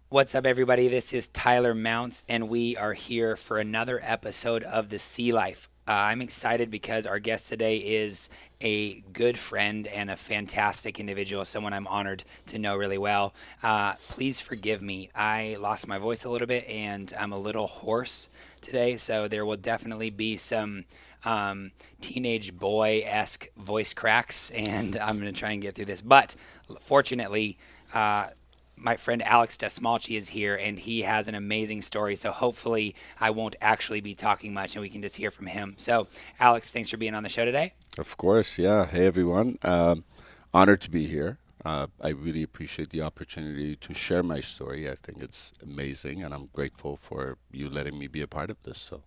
What's up, everybody? This is Tyler Mounce, and we are here for another episode of The Sea Life. I'm excited because our guest today is a good friend and a fantastic individual, someone I'm honored to know really well. Please forgive me. I lost my voice a little bit and I'm a little hoarse today, so there will definitely be some teenage boy esque voice cracks, and I'm going to try and get through this. But fortunately, my friend Alex Dastmalchi is here, and he has an amazing story. So hopefully, I won't actually be talking much, and we can just hear from him. So, Alex, thanks for being on the show today. Of course, yeah. Hey, everyone. Honored to be here. I really appreciate the opportunity to share my story. I think it's amazing, and I'm grateful for you letting me be a part of this. So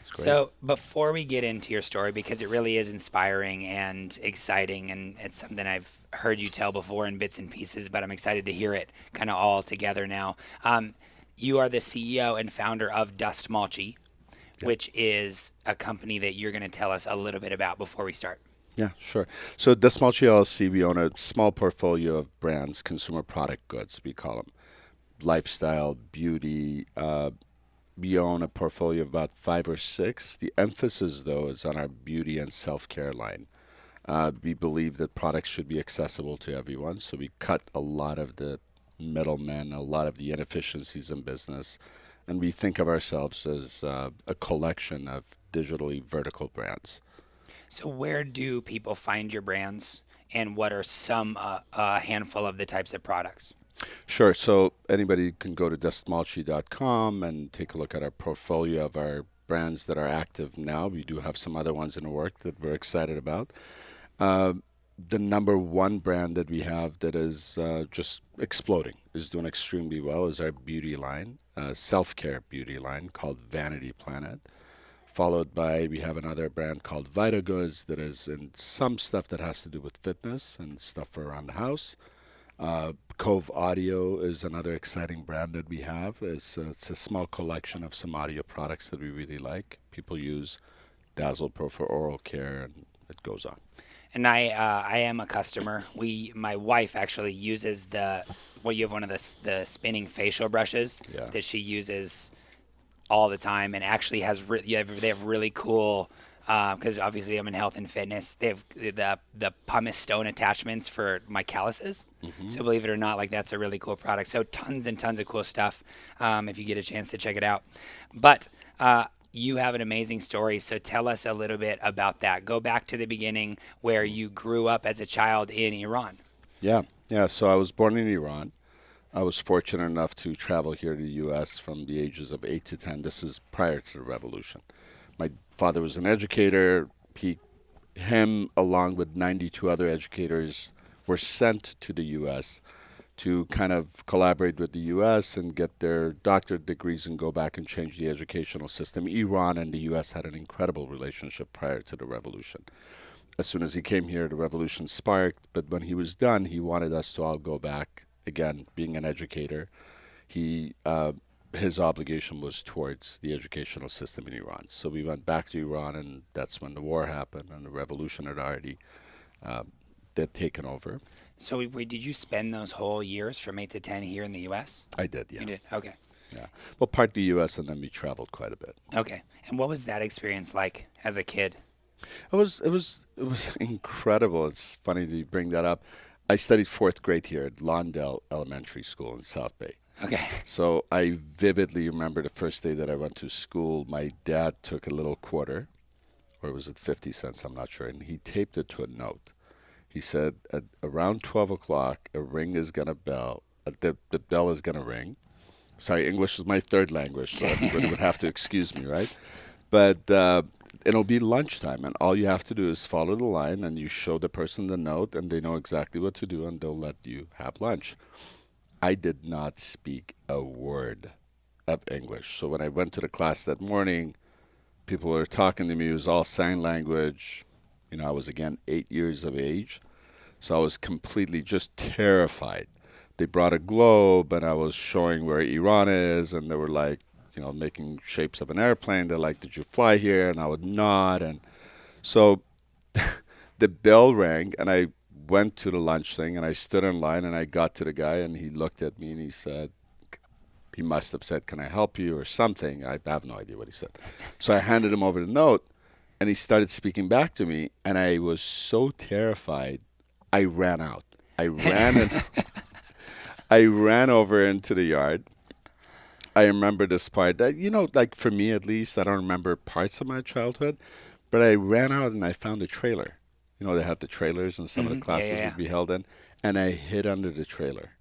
it's great. So, before we get into your story, because it really is inspiring and exciting, and it's something I've heard you tell before in bits and pieces, but I'm excited to hear it kind of all together now. You are the CEO and founder of Dustmalchi, Yeah, which is a company that you're going to tell us a little bit about before we start. yeah, sure. So Dastmalchi LLC, we own a small portfolio of brands, consumer product goods, we call them. Lifestyle, beauty. We own a portfolio of about five or six. The emphasis, though, is on our beauty and self-care line. We believe that products should be accessible to everyone, so we cut a lot of the middlemen, a lot of the inefficiencies in business, and we think of ourselves as a collection of digitally vertical brands. So, where do people find your brands, and what are some a handful of the types of products? Sure, so anybody can go to dustmalchi.com and take a look at our portfolio of our brands that are active now. We do have some other ones in the work that we're excited about. Uh, the number one brand that we have that is just exploding, is doing extremely well, is our beauty line, self-care beauty line called Vanity Planet. Followed by, we have another brand called Vita Goods that is in some stuff that has to do with fitness and stuff for around the house. Cove Audio is another exciting brand that we have. It's a small collection of some audio products that we really like. People use Dazzle Pro for oral care, and it goes on. And I am a customer. My wife actually uses you have one of the spinning facial brushes Yeah. that she uses all the time, and actually they have really cool, because obviously I'm in health and fitness. They have the pumice stone attachments for my calluses. Hmm. So believe it or not, like that's a really cool product. So tons and tons of cool stuff. If you get a chance to check it out, but you have an amazing story. So tell us a little bit about that. Go back to the beginning where you grew up as a child in Iran. Yeah. Yeah. So I was born in Iran. I was fortunate enough to travel here to the U.S. from the ages of 8 to 10. This is prior to the revolution. My father was an educator. Him, along with 92 other educators, were sent to the U.S. to kind of collaborate with the U.S. and get their doctorate degrees and go back and change the educational system. Iran and the U.S. had an incredible relationship prior to the revolution. As soon as he came here, the revolution sparked. But when he was done, he wanted us to all go back. Again, being an educator, he his obligation was towards the educational system in Iran. So we went back to Iran, and that's when the war happened and the revolution had already uh, they'd taken over. So did you spend those whole years from 8 to 10 here in the U.S.? I did, You yeah, did. Okay. yeah. Well, part the U.S. and then we traveled quite a bit. Okay. And what was that experience like as a kid? It was incredible. It's funny that you bring that up. I studied fourth grade here at Lawndale Elementary School in South Bay. Okay. So I vividly remember the first day that I went to school. My dad took a little quarter, or was it 50 cents? I'm not sure. And he taped it to a note. He said, at around 12 o'clock, a ring is going to bell. The bell is going to ring. Sorry, English is my third language, so everybody would have to excuse me, right? But it'll be lunchtime, and all you have to do is follow the line, and you show the person the note, and they know exactly what to do, and they'll let you have lunch. I did not speak a word of English. So when I went to the class that morning, people were talking to me. It was all sign language. I was again 8 years of age. So I was completely just terrified. They brought a globe, and I was showing where Iran is, and they were like, making shapes of an airplane. They're like, "Did you fly here?" And I would nod. And so the bell rang, and I went to the lunch thing, and I stood in line, and I got to the guy, and he looked at me, and he said, He must have said, "Can I help you?" or something. I have no idea what he said. So I handed him over the note, and he started speaking back to me, and I was so terrified, I ran out. I ran and I ran over into the yard. I remember this part that, like for me at least, I don't remember parts of my childhood, but I ran out and I found a trailer. They had the trailers and some of the Yeah, classes yeah, yeah. would be held in, and I hid under the trailer.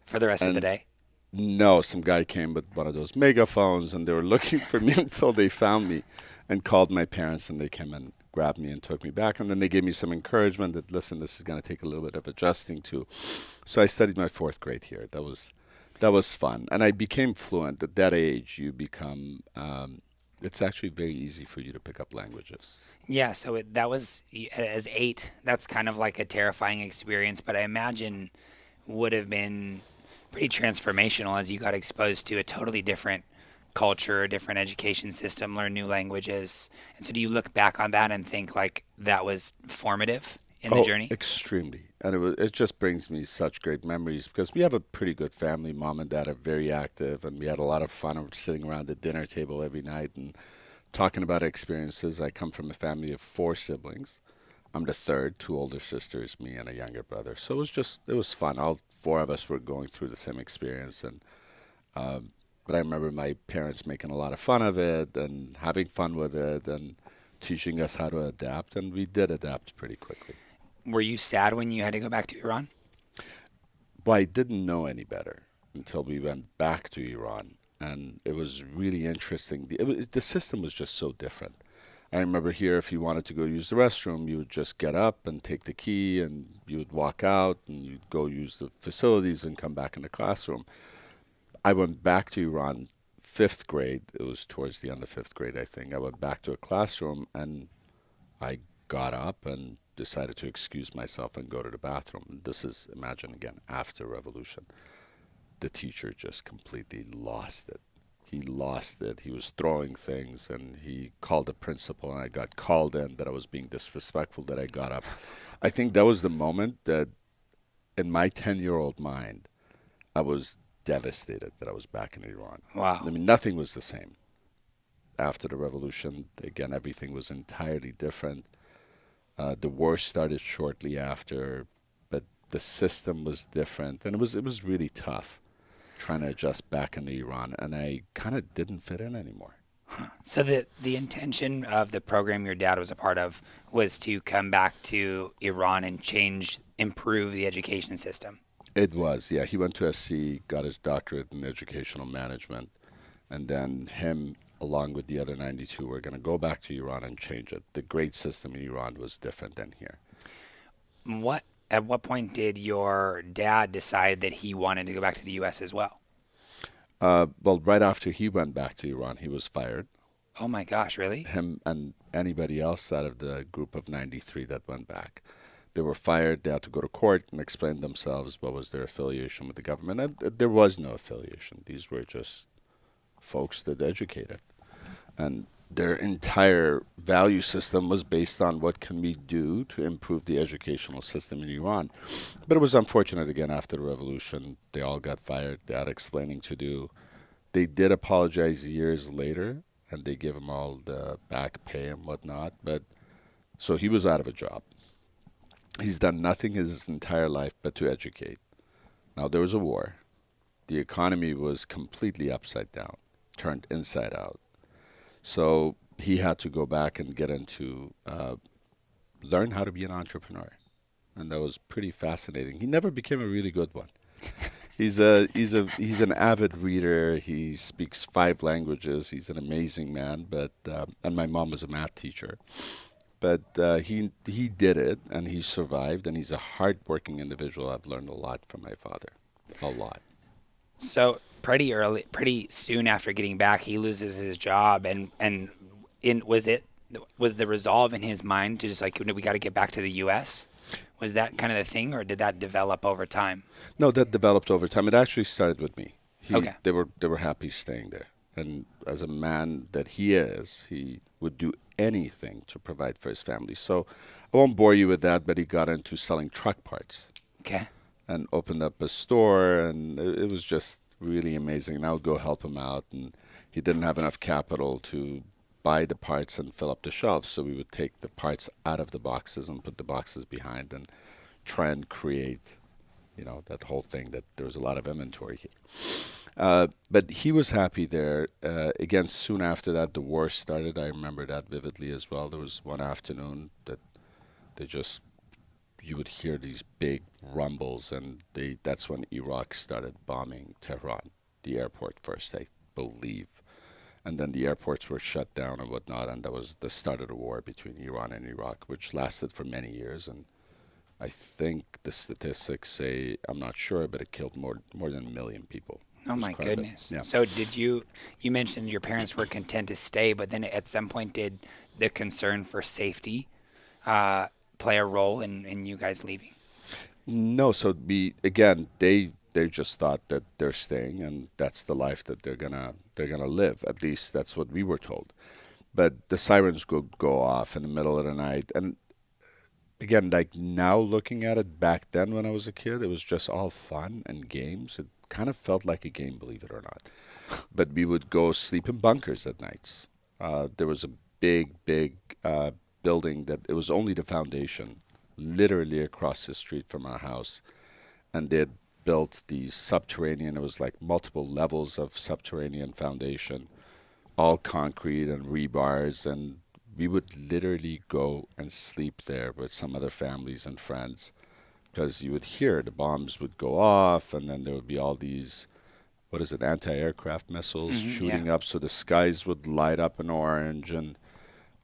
For the rest of the And day. no, some guy came with one of those megaphones, and they were looking for me until they found me and called my parents, and they came and grabbed me and took me back. And then they gave me some encouragement that, listen, this is going to take a little bit of adjusting to. So I studied my fourth grade here. That was fun. And I became fluent. At that age, you become, it's actually very easy for you to pick up languages. Yeah, so that was, as 8, that's kind of like a terrifying experience, but I imagine would have been pretty transformational as you got exposed to a totally different culture, a different education system, learn new languages. And so do you look back on that and think like that was formative in the journey? Extremely. And it just brings me such great memories because we have a pretty good family. Mom and dad are very active, and we had a lot of fun sitting around the dinner table every night and talking about experiences. I come from a family of 4 siblings. I'm the third, 2 older sisters, me and a younger brother. So it was fun. All 4 of us were going through the same experience. And but I remember my parents making a lot of fun of it and having fun with it and teaching us how to adapt. And we did adapt pretty quickly. Were you sad when you had to go back to Iran? Well, I didn't know any better until we went back to Iran. And it was really interesting. The system was just so different. I remember here, if you wanted to go use the restroom, you would just get up and take the key, and you would walk out, and you'd go use the facilities and come back in the classroom. I went back to Iran 5th grade. It was towards the end of 5th grade, I think. I went back to a classroom, and I got up and decided to excuse myself and go to the bathroom. This is, imagine again, after revolution. The teacher just completely lost it. He lost it. He was throwing things, and he called the principal, and I got called in that I was being disrespectful, that I got up. I think that was the moment that, in my 10-year-old mind, I was devastated that I was back in Iran. Wow. I mean, nothing was the same. After the revolution, again, everything was entirely different. The war started shortly after, but the system was different, and it was really tough trying to adjust back into Iran, and I kind of didn't fit in anymore. So the intention of the program your dad was a part of was to come back to Iran and improve the education system. It was, yeah. He went to SC, got his doctorate in educational management, and then him, along with the other 92, were going to go back to Iran and change it. The grade system in Iran was different than here. At what point did your dad decide that he wanted to go back to the U.S. as well? Well, right after he went back to Iran, he was fired. Oh my gosh, really? Him and anybody else out of the group of 93 that went back. They were fired. They had to go to court and explain themselves what was their affiliation with the government. And there was no affiliation. These were just folks that educated. And their entire value system was based on what can we do to improve the educational system in Iran. But it was unfortunate, again, after the revolution, they all got fired. They had explaining to do. They did apologize years later, and they gave him all the back pay and whatnot. But so he was out of a job. He's done nothing his entire life but to educate. Now, there was a war. The economy was completely upside down, turned inside out. So he had to go back and get into learn how to be an entrepreneur, and that was pretty fascinating. He never became a really good one. He's an avid reader. He speaks 5 languages. He's an amazing man. But and my mom was a math teacher. But he did it, and he survived, and he's a hardworking individual. I've learned a lot from my father, a lot. So pretty soon after getting back, he loses his job, and was the resolve in his mind to just like, we got to get back to the U.S.? Was that kind of the thing, or did that develop over time? No, that developed over time. It actually started with me. Okay. They were happy staying there, and as a man that he is, he would do anything to provide for his family. So I won't bore you with that, but he got into selling truck parts. Okay. And opened up a store, and it was just really amazing. And I would go help him out, and he didn't have enough capital to buy the parts and fill up the shelves. So we would take the parts out of the boxes and put the boxes behind and try and create, that whole thing that there was a lot of inventory here. But he was happy there. Again, soon after that, the war started. I remember that vividly as well. There was one afternoon that they just, you would hear these big rumbles, and that's when Iraq started bombing Tehran, the airport first, I believe. And then the airports were shut down and whatnot, and that was the start of the war between Iran and Iraq, which lasted for many years. And I think the statistics say, I'm not sure, but it killed more than 1 million people. Oh my goodness. Yeah. So you mentioned your parents were content to stay, but then at some point did the concern for safety play a role in you guys leaving? No, so they just thought that they're staying and that's the life that they're gonna live. At least that's what we were told. But the sirens would go off in the middle of the night, and again, like now looking at it, back then when I was a kid, it was just all fun and games. It kind of felt like a game, believe it or not. But we would go sleep in bunkers at nights. There was a big building that it was only the foundation, literally across the street from our house, and they'd built the subterranean. It was like multiple levels of subterranean foundation, all concrete and rebars, and we would literally go and sleep there with some other families and friends, because you would hear the bombs would go off, and then there would be all these, anti-aircraft missiles shooting up, so the skies would light up in orange, and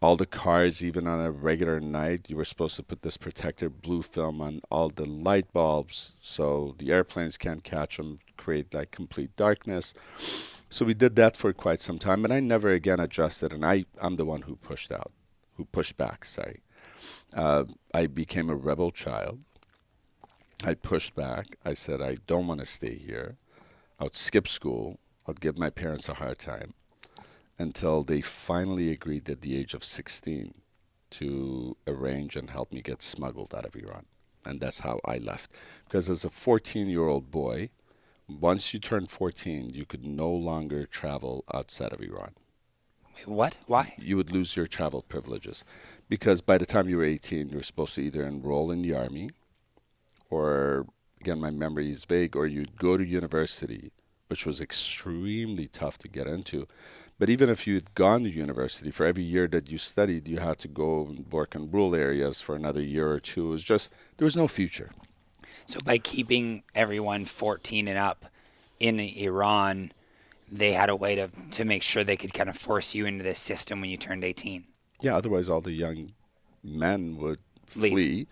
all the cars, even on a regular night, you were supposed to put this protective blue film on all the light bulbs so the airplanes can't catch them, create like complete darkness. So we did that for quite some time, and I never again adjusted, and I'm the one who pushed back, sorry. I became a rebel child. I pushed back. I said, I don't want to stay here. I would skip school. I'd give my parents a hard time until they finally agreed at the age of 16 to arrange and help me get smuggled out of Iran. And that's how I left. Because as a 14-year-old boy, once you turned 14, you could no longer travel outside of Iran. Wait, what? Why? You would lose your travel privileges. Because by the time you were 18, you were supposed to either enroll in the army, or, again, my memory is vague, or you'd go to university, which was extremely tough to get into. But even if you'd gone to university, for every year that you studied, you had to go and work in rural areas for another year or two. It was just, there was no future. So by keeping everyone 14 and up in Iran, they had a way to make sure they could kind of force you into this system when you turned 18. Yeah, otherwise all the young men would flee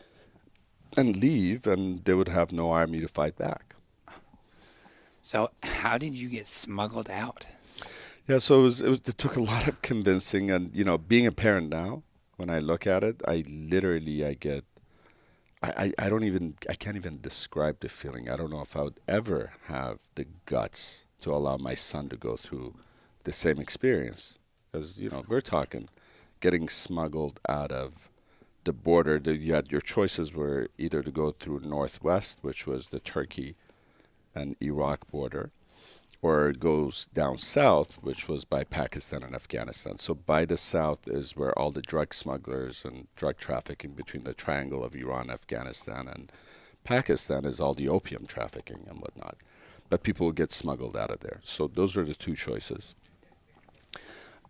and leave, and they would have no army to fight back. So how did you get smuggled out? Yeah, so it took a lot of convincing, and being a parent now, when I look at it, I can't even describe the feeling. I don't know if I would ever have the guts to allow my son to go through the same experience, because we're talking getting smuggled out of the border. Your choices were either to go through northwest, which was the Turkey and Iraq border, or it goes down south, which was by Pakistan and Afghanistan. So by the south is where all the drug smugglers and drug trafficking between the triangle of Iran, Afghanistan, and Pakistan is all the opium trafficking and whatnot. But people would get smuggled out of there. So those were the two choices.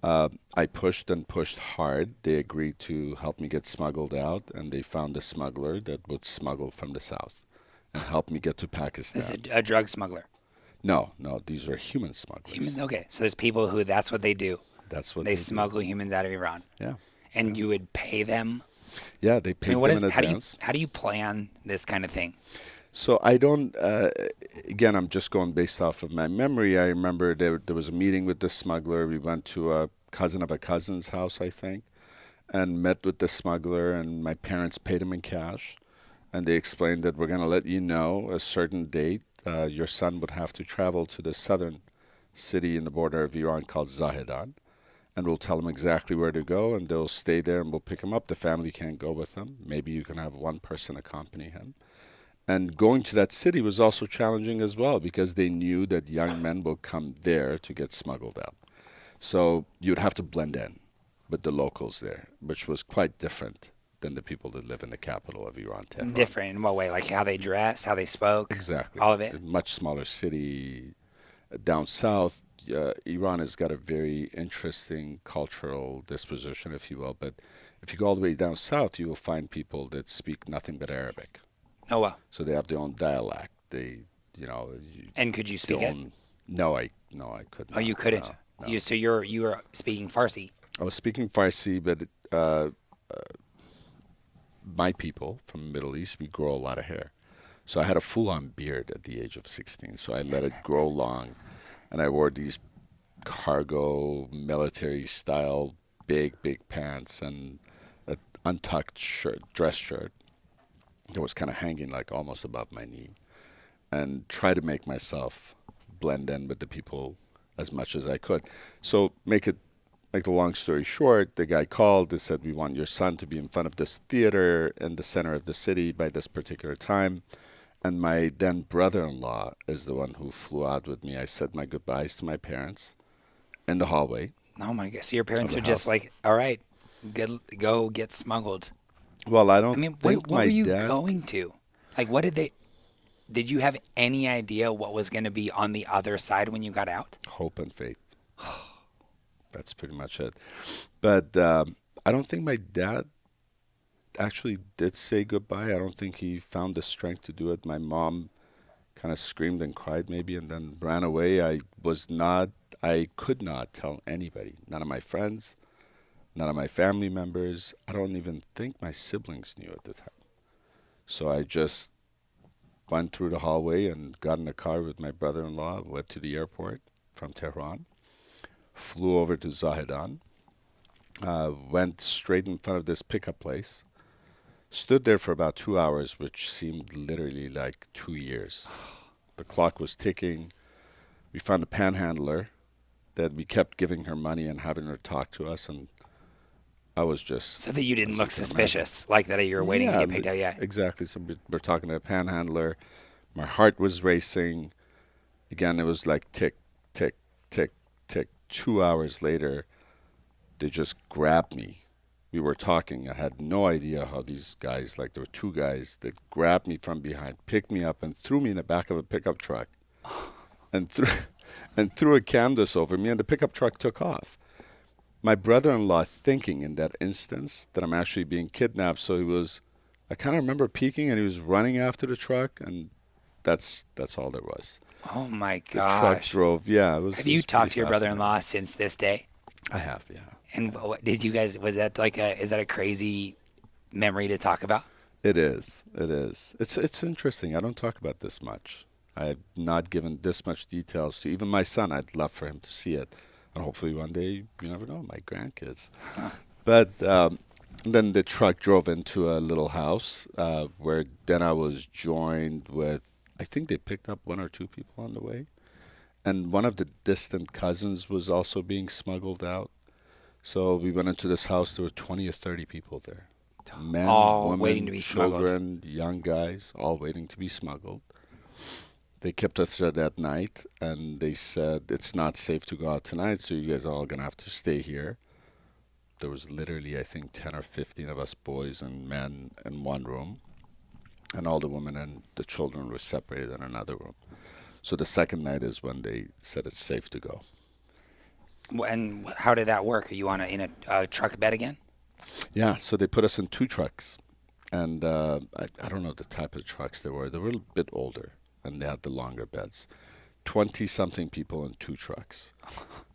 I pushed and pushed hard. They agreed to help me get smuggled out, and they found a smuggler that would smuggle from the south and help me get to Pakistan. This is a drug smuggler? No, these are human smugglers. Okay, so there's people who that's what they do. That's what they smuggle humans out of Iran. Yeah. And you would pay them? Yeah, they paid them in advance. How do you plan this kind of thing? So I don't, again, I'm just going based off of my memory. I remember there was a meeting with the smuggler. We went to a cousin of a cousin's house, I think, and met with the smuggler, and my parents paid him in cash. And they explained that we're going to let you know a certain date. Your son would have to travel to the southern city in the border of Iran called Zahedan, and we'll tell them exactly where to go, and they'll stay there, and we'll pick him up. The family can't go with them. Maybe you can have one person accompany him. And going to that city was also challenging as well because they knew that young men will come there to get smuggled out. So you'd have to blend in with the locals there, which was quite different than the people that live in the capital of Iran, Tehran. Different in what way? Like how they dress, how they spoke, Exactly. all of it. A much smaller city. Down south, Iran has got a very interesting cultural disposition, if you will. But if you go all the way down south, you will find people that speak nothing but Arabic. Oh well. So they have their own dialect. And could you speak it? No, I couldn't. Oh, you couldn't. No. So you were speaking Farsi. I was speaking Farsi, but my people from the Middle East, we grow a lot of hair. So I had a full-on beard at the age of 16. So I let it grow long, and I wore these cargo military-style big pants and an untucked dress shirt that was kind of hanging like almost above my knee, and try to make myself blend in with the people as much as I could. So make the long story short, the guy called. They said, we want your son to be in front of this theater in the center of the city by this particular time. And my then brother-in-law is the one who flew out with me. I said my goodbyes to my parents in the hallway. Oh my God! So your parents are just like, all right, go get smuggled. Well, I don't I mean, think what my were you dad... going to? Like, what did they? Did you have any idea what was going to be on the other side when you got out? Hope and faith. That's pretty much it. But I don't think my dad actually did say goodbye. I don't think he found the strength to do it. My mom kind of screamed and cried maybe and then ran away. I could not tell anybody. None of my friends, none of my family members. I don't even think my siblings knew at the time. So I just went through the hallway and got in a car with my brother-in-law, went to the airport from Tehran, flew over to Zahedan, went straight in front of this pickup place, stood there for about 2 hours, which seemed literally like 2 years. The clock was ticking. We found a panhandler that we kept giving her money and having her talk to us, and I was just... So that you didn't look suspicious, like that you were waiting to get picked up, yeah. Exactly. So we're talking to a panhandler. My heart was racing. Again, it was like tick, tick, tick, tick. 2 hours later, they just grabbed me. We were talking. I had no idea how these guys, like there were two guys that grabbed me from behind, picked me up and threw me in the back of a pickup truck and threw a canvas over me, and the pickup truck took off. My brother-in-law thinking in that instance that I'm actually being kidnapped, so I kind of remember peeking and he was running after the truck, and that's all there was. Oh my gosh. The truck drove, yeah. Have you talked to your brother-in-law since this day? I have, yeah. And what did you guys, is that a crazy memory to talk about? It is. It's interesting. I don't talk about this much. I've not given this much details to even my son. I'd love for him to see it. And hopefully one day, you never know, my grandkids. But then the truck drove into a little house where then I was joined with, I think they picked up 1 or 2 people on the way. And one of the distant cousins was also being smuggled out. So we went into this house. There were 20 or 30 people there. Men, all women, waiting to be children, young guys, all waiting to be smuggled. They kept us there that night, and they said, it's not safe to go out tonight, so you guys are all going to have to stay here. There was literally, I think, 10 or 15 of us boys and men in one room, and all the women and the children were separated in another room. So the second night is when they said it's safe to go. And how did that work? Are you in a truck bed again? Yeah, so they put us in 2 trucks, and I don't know the type of trucks they were. They were a bit older, and they had the longer beds. 20-something people in 2 trucks.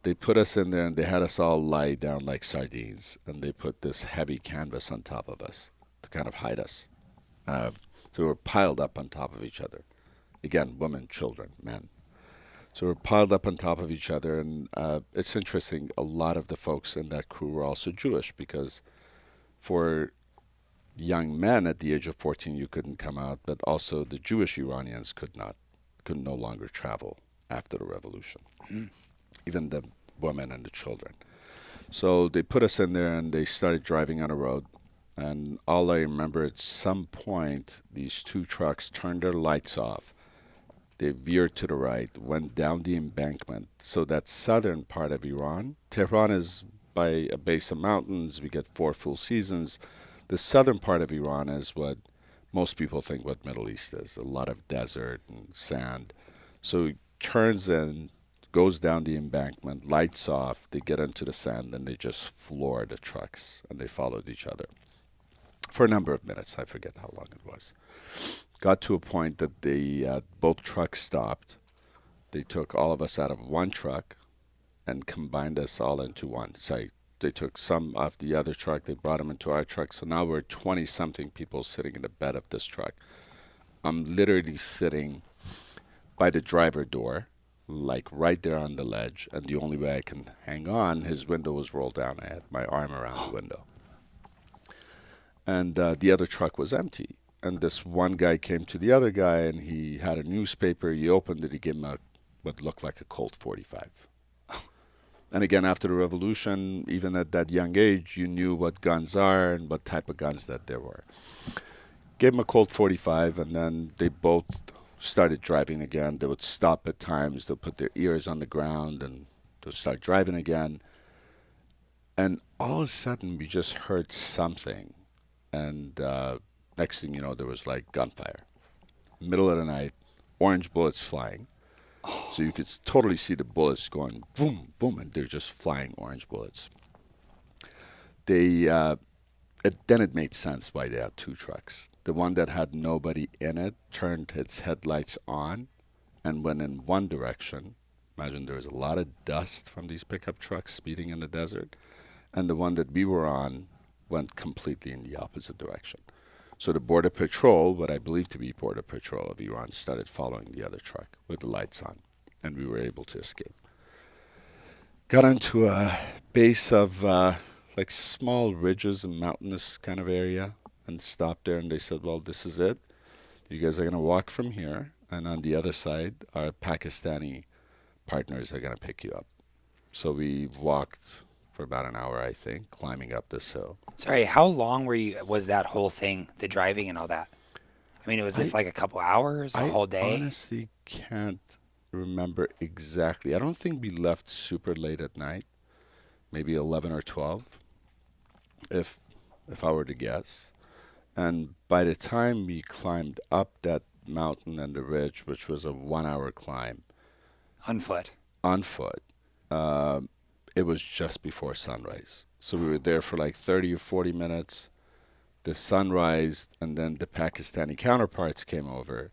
They put us in there, and they had us all lie down like sardines, and they put this heavy canvas on top of us to kind of hide us. So we were piled up on top of each other. Again, women, children, men. So we're piled up on top of each other, and it's interesting. A lot of the folks in that crew were also Jewish, because for young men at the age of 14, you couldn't come out, but also the Jewish Iranians could no longer travel after the revolution, even the women and the children. So they put us in there, and they started driving on a road, And all I remember at some point, these two trucks turned their lights off. They veered to the right, went down the embankment. So that southern part of Iran, Tehran is by a base of mountains. We get 4 full seasons. The southern part of Iran is what most people think what Middle East is, a lot of desert and sand. So he turns in, goes down the embankment, lights off, they get into the sand, and they just floor the trucks, and they followed each other for a number of minutes. I forget how long it was. Got to a point that they both trucks stopped. They took all of us out of one truck and combined us all into one. So they took some off the other truck, they brought them into our truck. So now we're 20-something people sitting in the bed of this truck. I'm literally sitting by the driver door, like right there on the ledge, and the only way I can hang on, his window was rolled down. I had my arm around the window. And the other truck was empty. And this one guy came to the other guy, and he had a newspaper. He opened it. He gave him what looked like a Colt 45. And again, after the revolution, even at that young age, you knew what guns are and what type of guns that there were. Gave him a Colt 45, and then they both started driving again. They would stop at times. They'll put their ears on the ground, and they'll start driving again. And all of a sudden, we just heard something. And next thing you know, there was like gunfire. Middle of the night, orange bullets flying. So you could totally see the bullets going boom, boom, and they're just flying orange bullets. Then it made sense why they had two trucks. The one that had nobody in it turned its headlights on and went in one direction. Imagine there was a lot of dust from these pickup trucks speeding in the desert. And the one that we were on went completely in the opposite direction. So the Border Patrol, what I believe to be Border Patrol of Iran, started following the other truck with the lights on, and we were able to escape. Got into a base of like small ridges and mountainous kind of area and stopped there, and they said, well, this is it. You guys are going to walk from here, and on the other side, our Pakistani partners are going to pick you up. So we walked for about an hour, I think, climbing up this hill. Sorry, how long was that whole thing, the driving and all that? I mean, was this like a couple hours, a whole day? I honestly can't remember exactly. I don't think we left super late at night, maybe 11 or 12, if I were to guess. And by the time we climbed up that mountain and the ridge, which was a 1-hour climb, On foot. It was just before sunrise. So we were there for like 30 or 40 minutes. The sun rised, and then the Pakistani counterparts came over.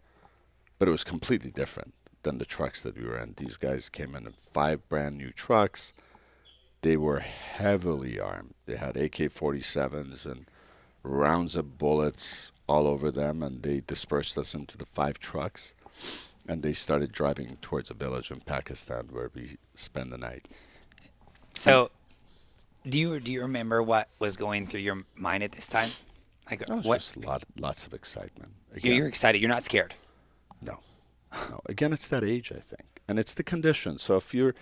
But it was completely different than the trucks that we were in. These guys came in 5 brand new trucks. They were heavily armed. They had AK-47s and rounds of bullets all over them, and they dispersed us into the 5 trucks. And they started driving towards a village in Pakistan where we spent the night. So, do you remember what was going through your mind at this time? Like, It was what? just lots of excitement. Again, You're excited. You're not scared. No. Again, it's that age, I think. And it's the condition. So if you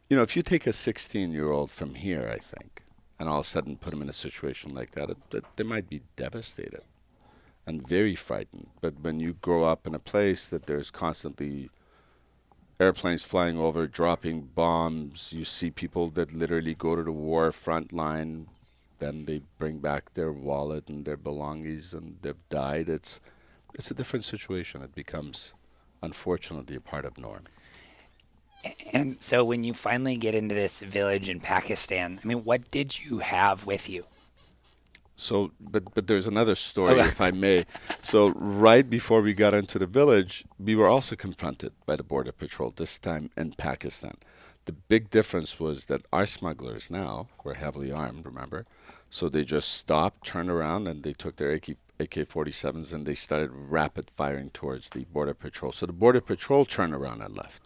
take a 16-year-old from here, I think, and all of a sudden put him in a situation like that, they might be devastated and very frightened. But when you grow up in a place that there's constantly airplanes flying over, dropping bombs, you see people that literally go to the war front line, then they bring back their wallet and their belongings, and they've died. It's a different situation. It becomes, unfortunately, a part of norm. And so when you finally get into this village in Pakistan, I mean, what did you have with you? So, but there's another story, if I may. So right before we got into the village, we were also confronted by the Border Patrol, this time in Pakistan. The big difference was that our smugglers now were heavily armed, remember? So they just stopped, turned around, and they took their AK-47s, and they started rapid firing towards the Border Patrol. So the Border Patrol turned around and left.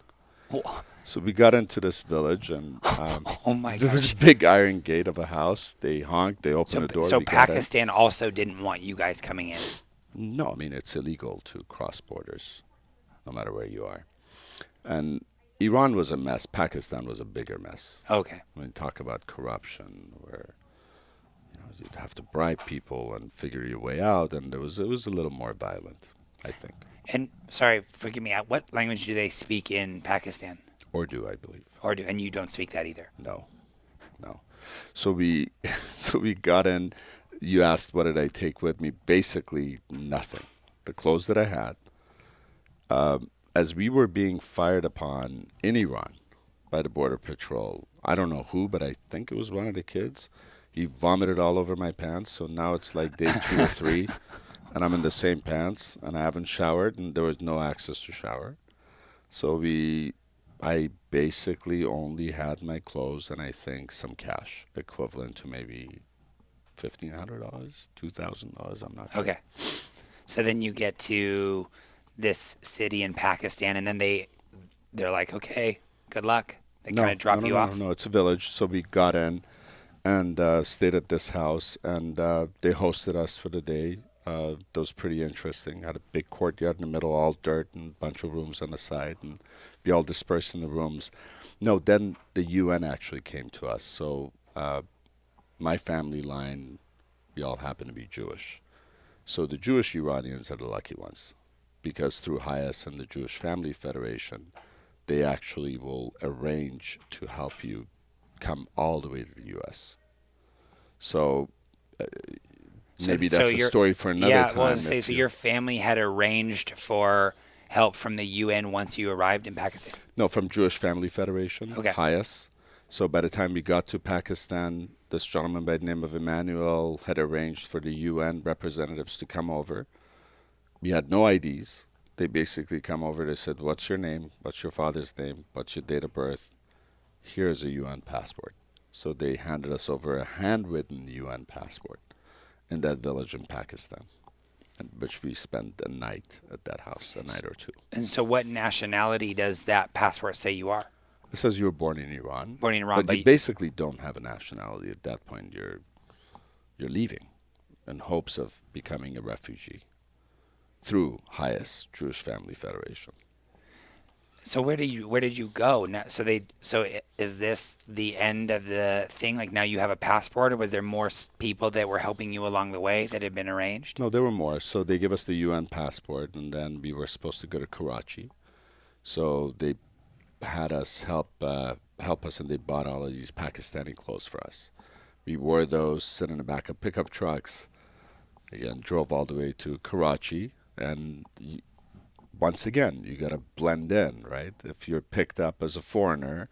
So we got into this village, and Oh my there was gosh. a big iron gate of a house. They honked, they opened the door. So we got in. Pakistan also didn't want you guys coming in. No, I mean, it's illegal to cross borders, no matter where you are. And Iran was a mess. Pakistan was a bigger mess. Okay. I mean, talk about corruption, where you'd have to bribe people and figure your way out, and it was a little more violent, I think. And sorry, forgive me. What language do they speak in Pakistan? Urdu, I believe. Urdu, and you don't speak that either. No, no. So we so we got in. You asked what did I take with me? Basically nothing. The clothes that I had. As we were being fired upon in Iran by the border patrol, I don't know who, but I think it was one of the kids. He vomited all over my pants. So now it's like day 2 or 3, and I'm in the same pants, and I haven't showered, and there was no access to shower. So I basically only had my clothes and I think some cash, equivalent to maybe $1,500, $2,000. I'm not sure. Okay. So then you get to this city in Pakistan, and then they're like, okay, good luck. They kind of drop you off. No, it's a village. So we got in and stayed at this house, and they hosted us for the day. That was pretty interesting. Had a big courtyard in the middle, all dirt, and a bunch of rooms on the side, and we all dispersed in the rooms. No, then the UN actually came to us. So my family line, we all happen to be Jewish. So the Jewish Iranians are the lucky ones, because through HIAS and the Jewish Family Federation, they actually will arrange to help you come all the way to the U.S. So maybe that's a story for another time. Yeah, well, so your family had arranged for help from the UN once you arrived in Pakistan? No, from Jewish Family Federation, okay. HIAS. So by the time we got to Pakistan, this gentleman by the name of Emmanuel had arranged for the UN representatives to come over. We had no IDs. They basically come over. They said, what's your name? What's your father's name? What's your date of birth? Here's a UN passport. So they handed us over a handwritten UN passport in that village in Pakistan, in which we spent a night at that house, a night or two. And so what nationality does that passport say you are? It says you were born in Iran. Born in Iran, but you basically don't have a nationality at that point. You're leaving in hopes of becoming a refugee through HIAS, Jewish Family Federation. So where did you go? Now, so is this the end of the thing? Like now you have a passport, or was there more people that were helping you along the way that had been arranged? No, there were more. So they give us the UN passport, and then we were supposed to go to Karachi. So they had us help us, and they bought all of these Pakistani clothes for us. We wore those, sit in the back of pickup trucks. Again, drove all the way to Karachi, and once again, you got to blend in, right? If you're picked up as a foreigner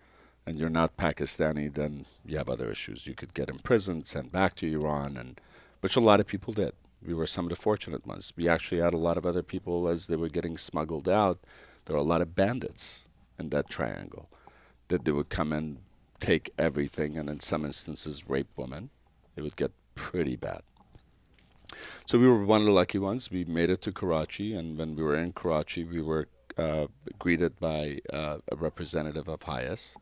and you're not Pakistani, then you have other issues. You could get imprisoned, sent back to Iran, and which a lot of people did. We were some of the fortunate ones. We actually had a lot of other people as they were getting smuggled out. There were a lot of bandits in that triangle that they would come in, take everything, and in some instances rape women. It would get pretty bad. So we were one of the lucky ones. We made it to Karachi, and when we were in Karachi, we were greeted by a representative of HIAS,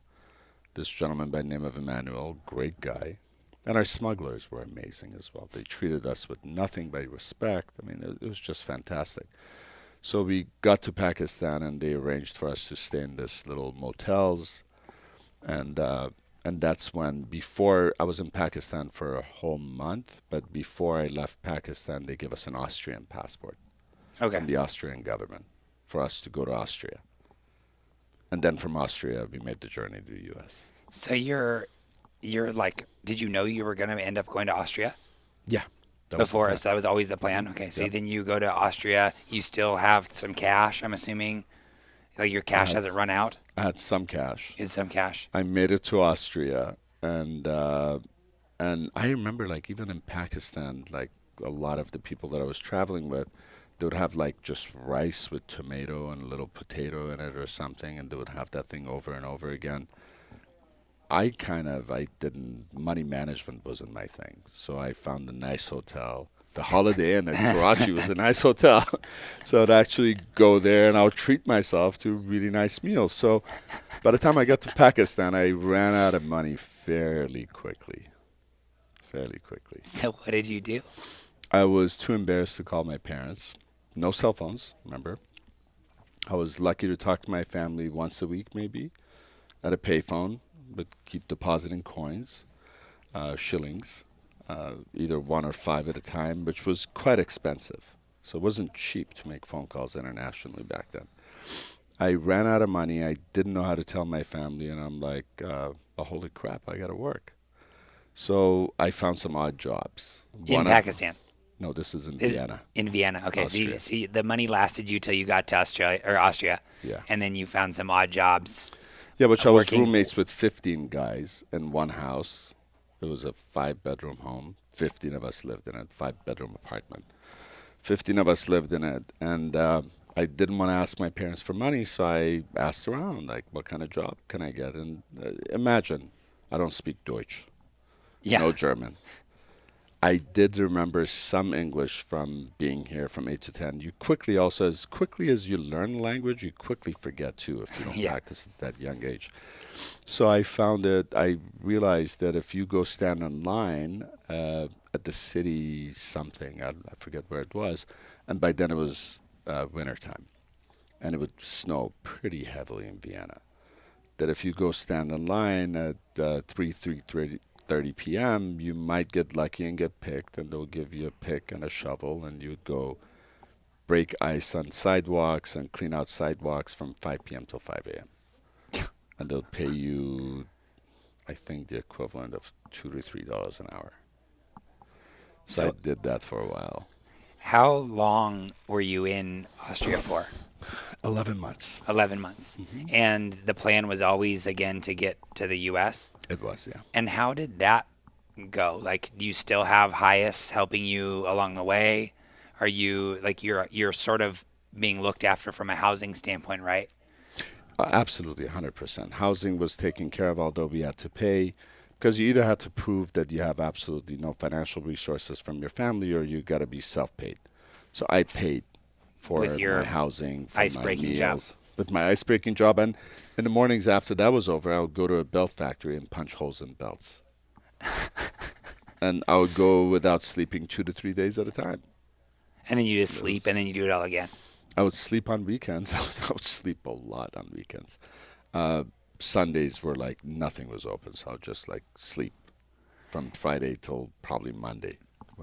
this gentleman by the name of Emmanuel, great guy. And our smugglers were amazing as well. They treated us with nothing but respect. I mean, it was just fantastic. So we got to Pakistan, and they arranged for us to stay in this little motels, and that's when, before I was in Pakistan for a whole month, but before I left Pakistan, they give us an Austrian passport from the Austrian government for us to go to Austria. And then from Austria, we made the journey to the U.S. So you're like, did you know you were going to end up going to Austria? Yeah. Before, so that was always the plan? Okay, so then you go to Austria. You still have some cash, I'm assuming? Like your cash hasn't run out? I had some cash. You had some cash. I made it to Austria, and I remember, like, even in Pakistan, like, a lot of the people that I was traveling with, they would have, like, just rice with tomato and a little potato in it or something, and they would have that thing over and over again. Money management wasn't my thing. So I found a nice hotel. The Holiday Inn in Karachi was a nice hotel. So I'd actually go there and I would treat myself to really nice meals. So by the time I got to Pakistan, I ran out of money fairly quickly. So what did you do? I was too embarrassed to call my parents. No cell phones, remember. I was lucky to talk to my family once a week maybe at a payphone, but keep depositing coins, shillings. either 1 or 5 at a time, which was quite expensive. So it wasn't cheap to make phone calls internationally back then. I ran out of money. I didn't know how to tell my family, and I'm like, oh, holy crap, I got to work. So I found some odd jobs. In Pakistan? No, this is in Is Vienna. In Vienna. Okay, Austria. so the money lasted you till you got to Austria. Yeah. And then you found some odd jobs. Yeah, which I was working. roommates with 15 guys in one house. It was a 5-bedroom home. 15 of us lived in it, 5-bedroom apartment. 15 of us lived in it, and I didn't want to ask my parents for money, so I asked around, like, what kind of job can I get? And imagine, I don't speak Deutsch, Yeah. no German. I did remember some English from being here from 8 to 10. You quickly also, as quickly as you learn the language, you quickly forget too if you don't Yeah. practice at that young age. So I realized that if you go stand in line at the city something, I forget where it was, and by then it was wintertime, and it would snow pretty heavily in Vienna, that if you go stand in line at 3:30 p.m., you might get lucky and get picked, and they'll give you a pick and a shovel, and you'd go break ice on sidewalks and clean out sidewalks from 5 p.m. till 5 a.m. And they'll pay you, I think, the equivalent of $2 to $3 an hour. So I did that for a while. How long were you in Austria for? 11 months. 11 months. And the plan was always, again, to get to the U.S.? It was, yeah. And how did that go? Like, do you still have Hyas helping you along the way? Are you, like, you're sort of being looked after from a housing standpoint, right? Absolutely, 100%. Housing was taken care of, although we had to pay, because you either had to prove that you have absolutely no financial resources from your family, or you got to be self-paid. So I paid for With your my housing, for ice-breaking my job. meals, with my ice-breaking job. And in the mornings after that was over, I would go to a belt factory and punch holes in belts. And I would go without sleeping 2 to 3 days at a time. And then you just sleep, and then you do it all again. I would sleep on weekends. I would sleep a lot on weekends. Sundays were like nothing was open, so I would just like sleep from Friday till probably Monday.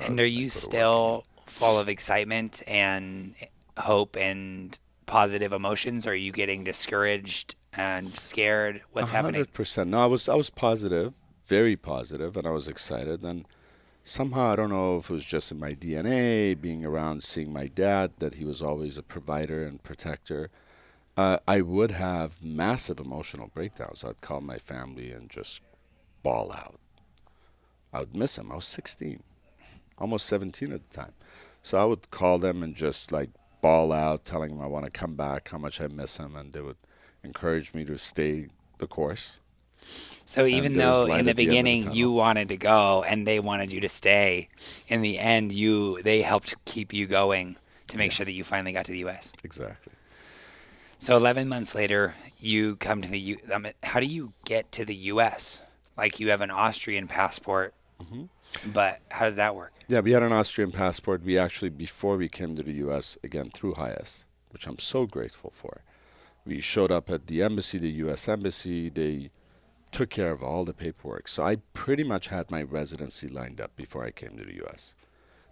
And are you still full of excitement and hope and positive emotions? Or are you getting discouraged and scared? What's happening? 100%. No, I was positive, very positive, and I was excited. And somehow, I don't know if it was just in my DNA, being around, seeing my dad, that he was always a provider and protector. I would have massive emotional breakdowns. I'd call my family and just bawl out. I would miss him. I was 16, almost 17 at the time. So I would call them and just like bawl out, telling them I want to come back, how much I miss him, and they would encourage me to stay the course. So even And there's though light in the at the end of the beginning tunnel. you wanted to go and they wanted you to stay, in the end they helped keep you going to make sure that you finally got to the U.S. Exactly. So 11 months later, you come to the how do you get to the U.S.? Like, you have an Austrian passport, but how does that work? Yeah, we had an Austrian passport. We actually, before we came to the U.S., again, through Hyas, which I'm so grateful for, we showed up at the embassy, the U.S. embassy. They took care of all the paperwork. So I pretty much had my residency lined up before I came to the U.S.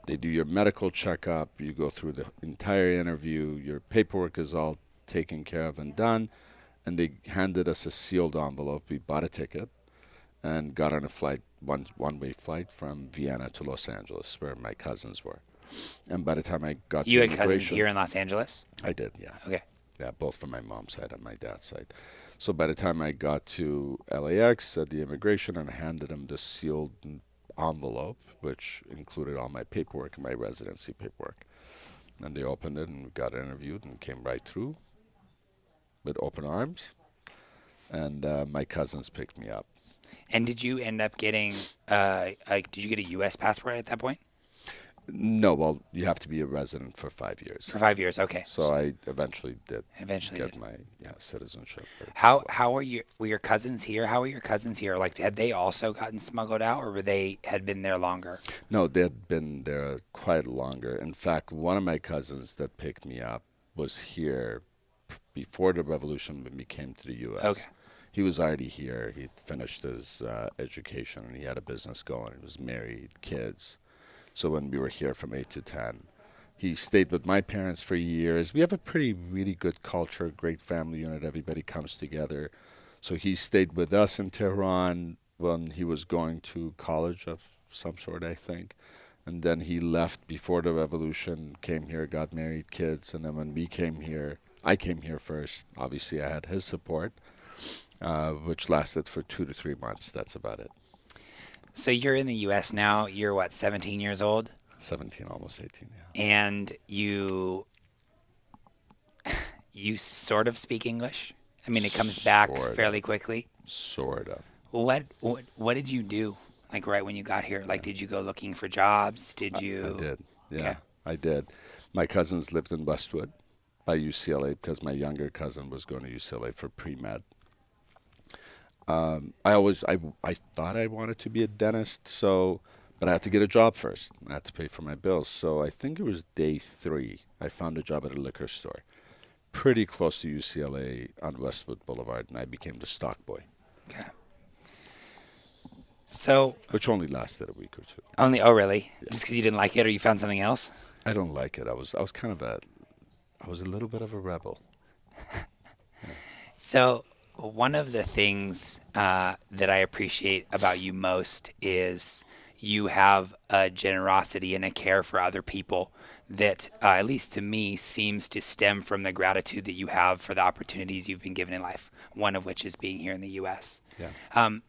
They do your medical checkup. You go through the entire interview. Your paperwork is all taken care of and done. And they handed us a sealed envelope. We bought a ticket and got on a flight, one-way flight from Vienna to Los Angeles, where my cousins were. And by the time I got You to had cousins immigration, here in Los Angeles? I did, yeah. Okay. Yeah, both from my mom's side and my dad's side. So by the time I got to LAX at the immigration and handed them the sealed envelope, which included all my paperwork and my residency paperwork, and they opened it and got interviewed and came right through with open arms. And my cousins picked me up. And did you end up getting, did you get a U.S. passport at that point? No, well, you have to be a resident for 5 years. For 5 years, okay. So I eventually did Eventually get did. my citizenship. How were your cousins here? How were your cousins here? Like, had they also gotten smuggled out, or had been there longer? No, they had been there quite longer. In fact, one of my cousins that picked me up was here before the revolution when we came to the U.S. Okay. He was already here. He'd finished his education and he had a business going. He was married, kids. So when we were here from 8 to 10, he stayed with my parents for years. We have a really good culture, great family unit. Everybody comes together. So he stayed with us in Tehran when he was going to college of some sort, I think. And then he left before the revolution, came here, got married, kids. And then when we came here, I came here first. Obviously, I had his support, which lasted for 2 to 3 months. That's about it. So you're in the U.S. now. You're what, 17 years old? 17, almost 18, yeah. And you sort of speak English? I mean, it comes back fairly quickly. Sort of. What did you do? Like right when you got here? Like, did you go looking for jobs? Did you? I did. Yeah, Okay. I did. My cousins lived in Westwood by UCLA because my younger cousin was going to UCLA for pre-med. I thought I wanted to be a dentist, but I had to get a job first. I had to pay for my bills. So I think it was day 3. I found a job at a liquor store, pretty close to UCLA on Westwood Boulevard, and I became the stock boy. Okay. So which only lasted a week or 2. only? Oh, really? Yeah. Just because you didn't like it, or you found something else? I don't like it. I was a little bit of a rebel. So one of the things that I appreciate about you most is you have a generosity and a care for other people that, at least to me, seems to stem from the gratitude that you have for the opportunities you've been given in life, one of which is being here in the U.S. Yeah.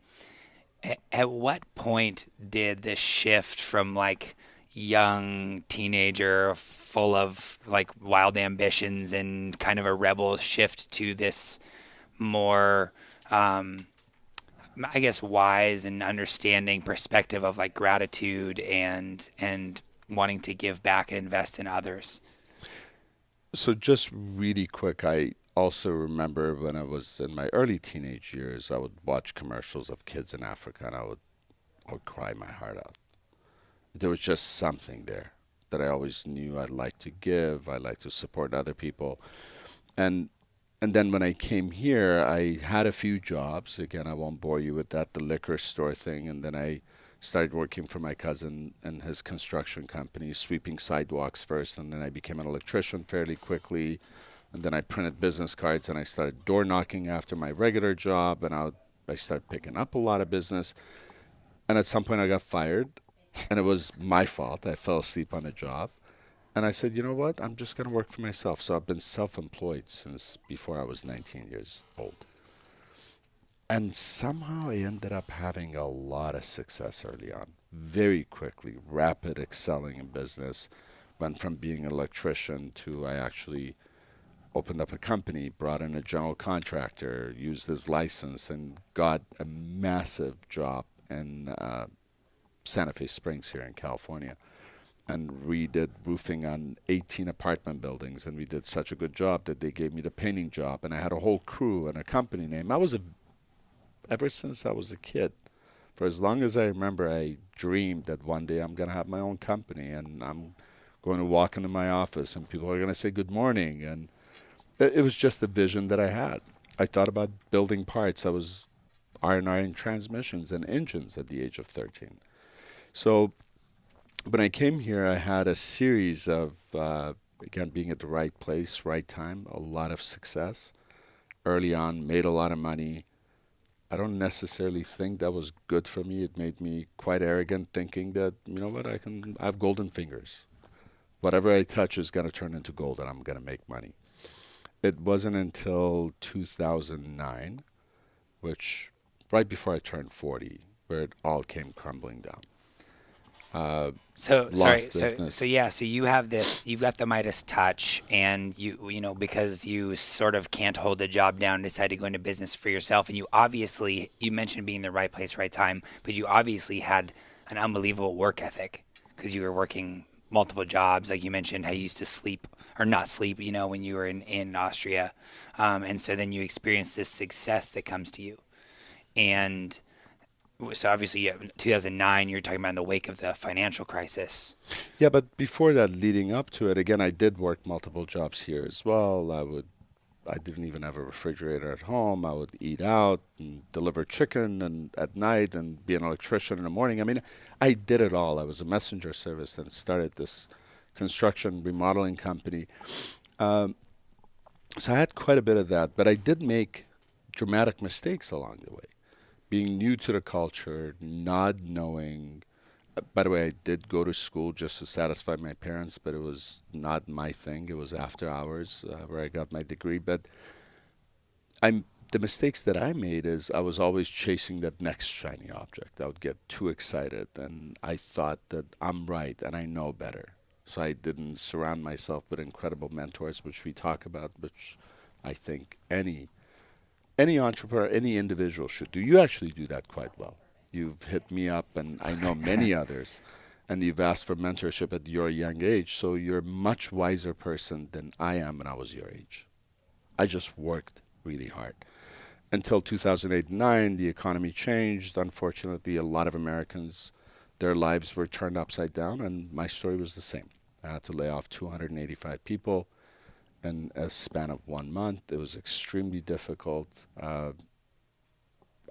At what point did this shift from like young teenager full of like wild ambitions and kind of a rebel shift to this more, I guess, wise and understanding perspective of like gratitude and wanting to give back and invest in others? So just really quick, I also remember when I was in my early teenage years, I would watch commercials of kids in Africa and I would cry my heart out. There was just something there that I always knew I'd like to give. I like to support other people. And then when I came here, I had a few jobs. Again, I won't bore you with that, the liquor store thing. And then I started working for my cousin and his construction company, sweeping sidewalks first. And then I became an electrician fairly quickly. And then I printed business cards and I started door knocking after my regular job. And I started picking up a lot of business. And at some point I got fired. And it was my fault. I fell asleep on a job. And I said, you know what? I'm just going to work for myself. So I've been self-employed since before I was 19 years old. And somehow I ended up having a lot of success early on. Very quickly, rapid excelling in business. Went from being an electrician to I actually opened up a company, brought in a general contractor, used his license, and got a massive job in Santa Fe Springs here in California. And we did roofing on 18 apartment buildings, and we did such a good job that they gave me the painting job, and I had a whole crew and a company name. Ever since I was a kid, for as long as I remember, I dreamed that one day I'm going to have my own company, and I'm going to walk into my office, and people are going to say good morning, and it was just a vision that I had. I thought about building parts. I was iron transmissions and engines at the age of 13. So when I came here, I had a series of, again, being at the right place, right time, a lot of success. Early on, made a lot of money. I don't necessarily think that was good for me. It made me quite arrogant, thinking that, you know what, I have golden fingers. Whatever I touch is going to turn into gold, and I'm going to make money. It wasn't until 2009, which right before I turned 40, where it all came crumbling down. So you have this, you've got the Midas touch, and you know, because you sort of can't hold the job down, decide to go into business for yourself. And you mentioned being in the right place, right time, but you obviously had an unbelievable work ethic because you were working multiple jobs. Like you mentioned how you used to sleep or not sleep, you know, when you were in Austria. And so then you experienced this success that comes to you. And so obviously, 2009, you're talking about in the wake of the financial crisis. Yeah, but before that, leading up to it, again, I did work multiple jobs here as well. I would I didn't even have a refrigerator at home. I would eat out and deliver chicken and at night and be an electrician in the morning. I mean, I did it all. I was a messenger service and started this construction remodeling company. Um, so I had quite a bit of that, but I did make dramatic mistakes along the way. Being new to the culture, not knowing. By the way, I did go to school just to satisfy my parents, but it was not my thing. It was after hours where I got my degree. But the mistakes that I made is I was always chasing that next shiny object. I would get too excited, and I thought that I'm right and I know better. So I didn't surround myself with incredible mentors, which we talk about, which I think any entrepreneur, any individual should do. You actually do that quite well. You've hit me up, and I know many others, and you've asked for mentorship at your young age. So you're a much wiser person than I am when I was your age. I just worked really hard. Until 2008-9, the economy changed. Unfortunately, a lot of Americans, their lives were turned upside down, and my story was the same. I had to lay off 285 people in a span of 1 month. It was extremely difficult.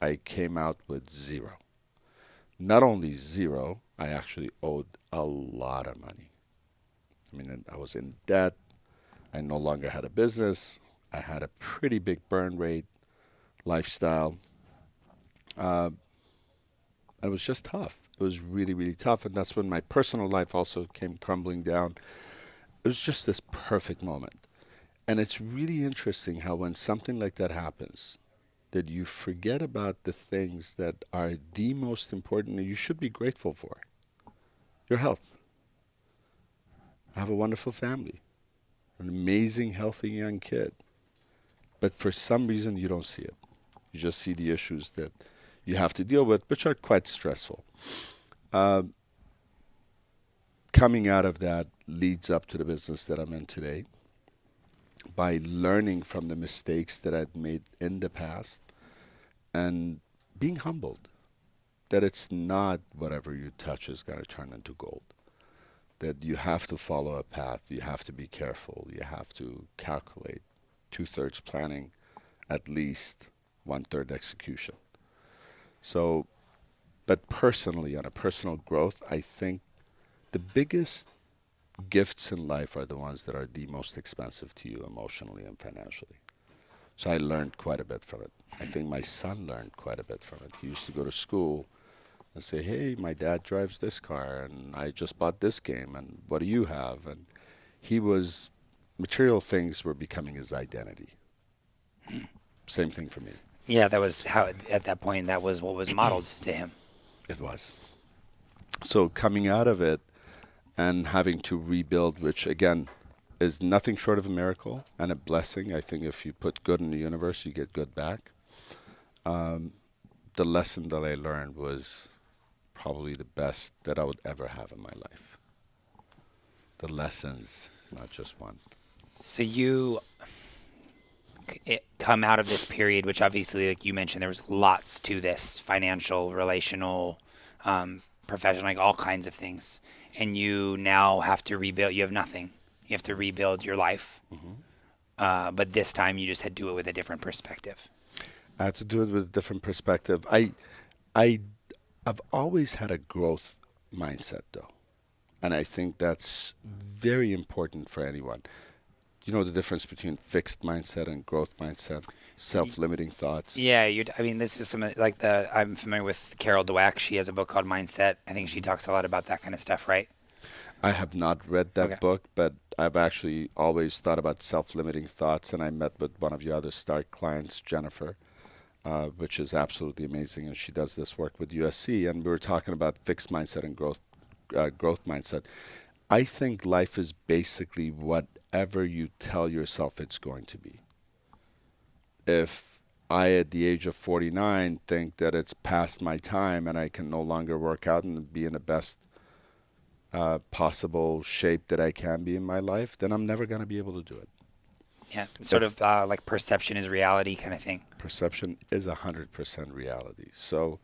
I came out with zero. Not only zero, I actually owed a lot of money. I mean, I was in debt. I no longer had a business. I had a pretty big burn rate, lifestyle. Uh, it was just tough. It was really, really tough. And that's when my personal life also came crumbling down. It was just this perfect moment. And it's really interesting how when something like that happens, that you forget about the things that are the most important and you should be grateful for. Your health. I have a wonderful family, an amazing, healthy young kid. But for some reason, you don't see it. You just see the issues that you have to deal with, which are quite stressful. Uh, Coming out of that leads up to the business that I'm in today. By learning from the mistakes that I'd made in the past and being humbled that it's not whatever you touch is going to turn into gold. That you have to follow a path, you have to be careful, you have to calculate 2/3 planning, at least 1/3 execution. So, but personally, on a personal growth, I think the biggest gifts in life are the ones that are the most expensive to you emotionally and financially. So I learned quite a bit from it. I think my son learned quite a bit from it. He used to go to school and say, hey, my dad drives this car and I just bought this game and what do you have? And material things were becoming his identity. Same thing for me. Yeah, that was how, at that point, that was what was modeled to him. It was. So coming out of it and having to rebuild, which again is nothing short of a miracle and a blessing. I think if you put good in the universe, you get good back. The lesson that I learned was probably the best that I would ever have in my life. The lessons, not just one. So you come out of this period, which obviously, like you mentioned, there was lots to this: financial, relational, professional, like all kinds of things. And you now have to rebuild. You have nothing. You have to rebuild your life. Mm-hmm. But this time you just had to do it with a different perspective. I had to do it with a different perspective. I've always had a growth mindset, though. And I think that's very important for anyone. You know the difference between fixed mindset and growth mindset, self-limiting thoughts. Yeah, this is some like I'm familiar with Carol Dweck. She has a book called Mindset. I think she talks a lot about that kind of stuff, right? I have not read that book, but I've actually always thought about self-limiting thoughts. And I met with one of your other star clients, Jennifer, which is absolutely amazing, and she does this work with USC. And we were talking about fixed mindset and growth mindset. I think life is basically whatever you tell yourself it's going to be. If I, at the age of 49, think that it's past my time and I can no longer work out and be in the best possible shape that I can be in my life, then I'm never going to be able to do it. Yeah, sort of like perception is reality kind of thing. Perception is 100% reality. So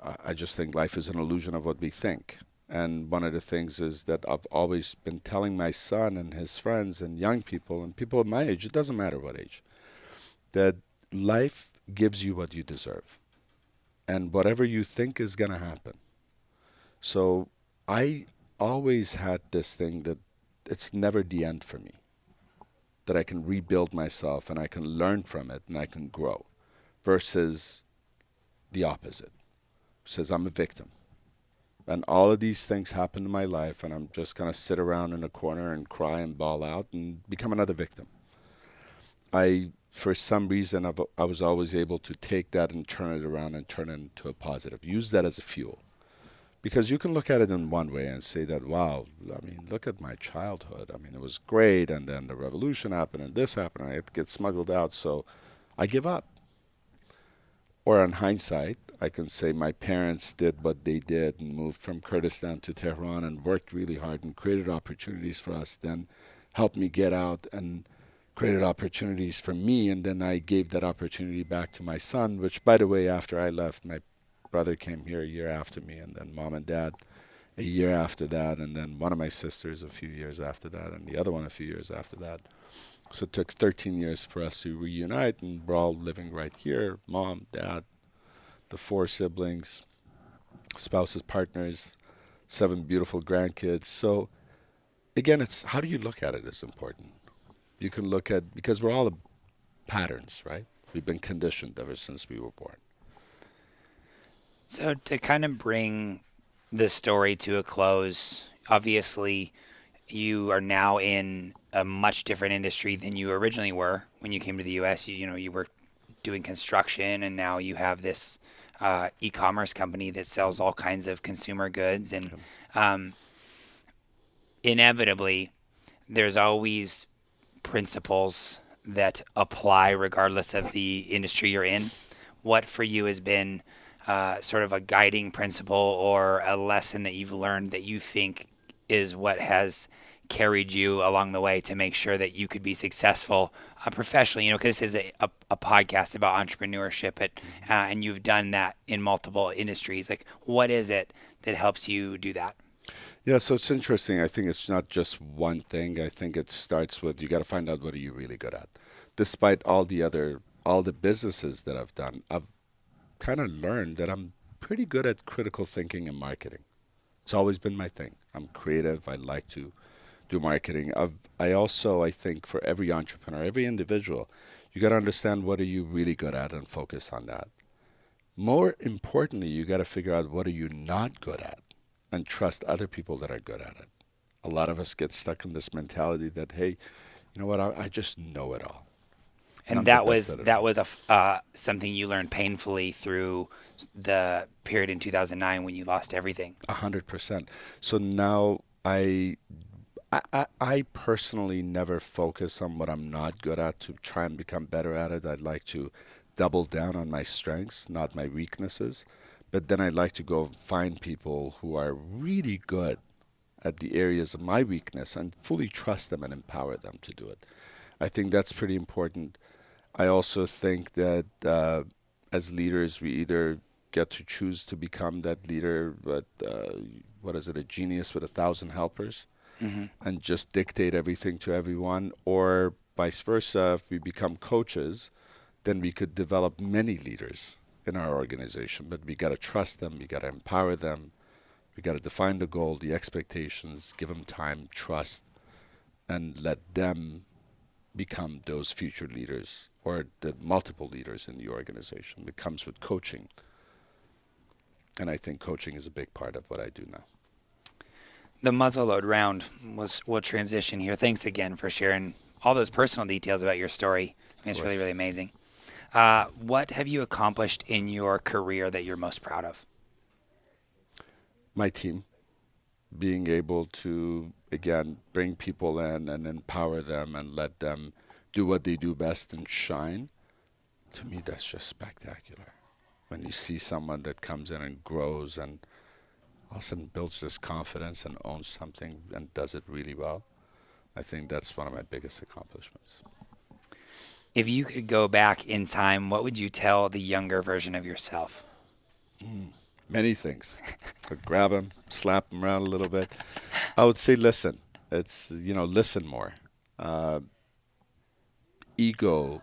I just think life is an illusion of what we think. And one of the things is that I've always been telling my son and his friends and young people and people of my age, it doesn't matter what age, that life gives you what you deserve, and whatever you think is going to happen. So I always had this thing that it's never the end for me, that I can rebuild myself and I can learn from it and I can grow, versus the opposite, says I'm a victim. And all of these things happen in my life, and I'm just going to sit around in a corner and cry and bawl out and become another victim. For some reason, I was always able to take that and turn it around and turn it into a positive. Use that as a fuel. Because you can look at it in one way and say that, wow, I mean, look at my childhood. I mean, it was great, and then the revolution happened, and this happened, and I had to get smuggled out, so I give up. Or in hindsight, I can say my parents did what they did and moved from Kurdistan to Tehran and worked really hard and created opportunities for us, then helped me get out and created opportunities for me, and then I gave that opportunity back to my son, which, by the way, after I left, my brother came here a year after me, and then mom and dad a year after that, and then one of my sisters a few years after that, and the other one a few years after that. So it took 13 years for us to reunite, and we're all living right here. Mom, dad, the 4 siblings, spouses, partners, 7 beautiful grandkids. So again, it's how do you look at it is important. You can look at, because we're all patterns, right? We've been conditioned ever since we were born. So to kind of bring the story to a close, obviously you are now in a much different industry than you originally were when you came to the U.S. You were doing construction, and now you have this e-commerce company that sells all kinds of consumer goods. And inevitably, there's always principles that apply regardless of the industry you're in. What for you has been sort of a guiding principle or a lesson that you've learned that you think is what has carried you along the way to make sure that you could be successful professionally? Because this is a podcast about entrepreneurship, and you've done that in multiple industries. Like, what is it that helps you do that? Yeah, so it's interesting. I think it's not just one thing. I think it starts with you got to find out what are you really good at. Despite all the businesses that I've done, I've kind of learned that I'm pretty good at critical thinking and marketing. It's always been my thing. I'm creative. I like to do marketing. I think for every entrepreneur, every individual, you got to understand what are you really good at and focus on that. More importantly, you got to figure out what are you not good at and trust other people that are good at it. A lot of us get stuck in this mentality that, hey, you know what, I just know it all. And that was something you learned painfully through the period in 2009 when you lost everything. 100%. So now I personally never focus on what I'm not good at to try and become better at it. I'd like to double down on my strengths, not my weaknesses. But then I'd like to go find people who are really good at the areas of my weakness and fully trust them and empower them to do it. I think that's pretty important. I also think that as leaders, we either get to choose to become that leader, but a genius with 1,000 helpers, and just dictate everything to everyone, or vice versa. If we become coaches, then we could develop many leaders in our organization, but we got to trust them, we got to empower them, we got to define the goal, the expectations, give them time, trust, and let them become those future leaders or the multiple leaders in the organization. It comes with coaching. And I think coaching is a big part of what I do now. The muzzleload round will transition here. Thanks again for sharing all those personal details about your story. It's really, really amazing. What have you accomplished in your career that you're most proud of? My team. Being able to, again, bring people in and empower them and let them do what they do best and shine. To me, that's just spectacular. When you see someone that comes in and grows and all of a sudden builds this confidence and owns something and does it really well, I think that's one of my biggest accomplishments. If you could go back in time, what would you tell the younger version of yourself? Many things. I'd grab him, slap him around a little bit. I would say listen. Listen more. Ego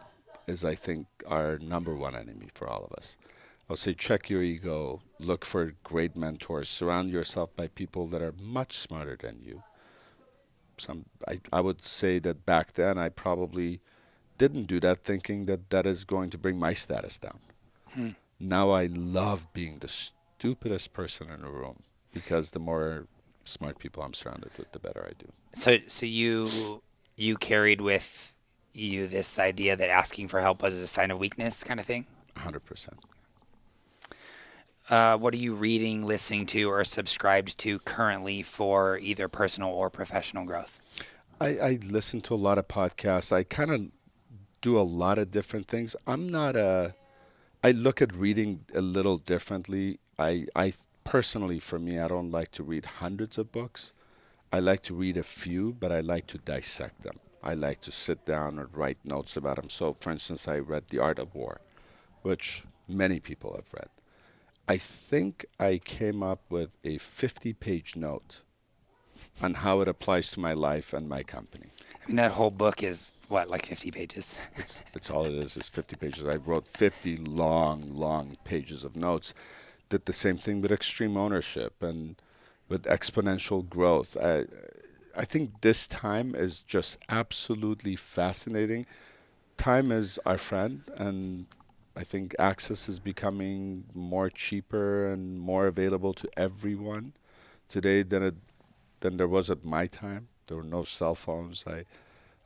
is, I think, our number one enemy for all of us. I would say check your ego, look for great mentors, surround yourself by people that are much smarter than you. I would say that back then I probably didn't do that thinking that that is going to bring my status down. Hmm. Now I love being the stupidest person in a room because the more smart people I'm surrounded with, the better I do. So you carried with you this idea that asking for help was a sign of weakness, kind of thing. 100%. What are you reading, listening to, or subscribed to currently for either personal or professional growth? I listen to a lot of podcasts. I kind of do a lot of different things. I look at reading a little differently. I personally, for me, I don't like to read hundreds of books. I like to read a few, but I like to dissect them. I like to sit down and write notes about them. So, for instance, I read The Art of War, which many people have read. I think I came up with a 50-page note on how it applies to my life and my company. I mean, that whole book is what, like 50 pages? It's all it is 50 pages. I wrote 50 long pages of notes. Did the same thing with extreme ownership and with exponential growth. I think this time is just absolutely fascinating. Time is our friend, and I think access is becoming more cheaper and more available to everyone today than there was at my time. There were no cell phones.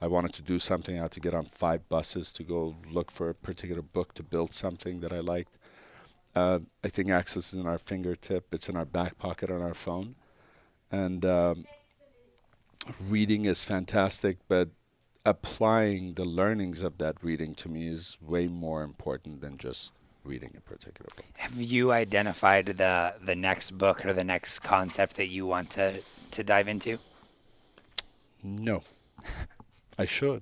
I wanted to do something. I had to get on 5 buses to go look for a particular book to build something that I liked. I think access is in our fingertip. It's in our back pocket on our phone. And reading is fantastic, but applying the learnings of that reading to me is way more important than just reading a particular book. Have you identified the next book or the next concept that you want to dive into? No. I should,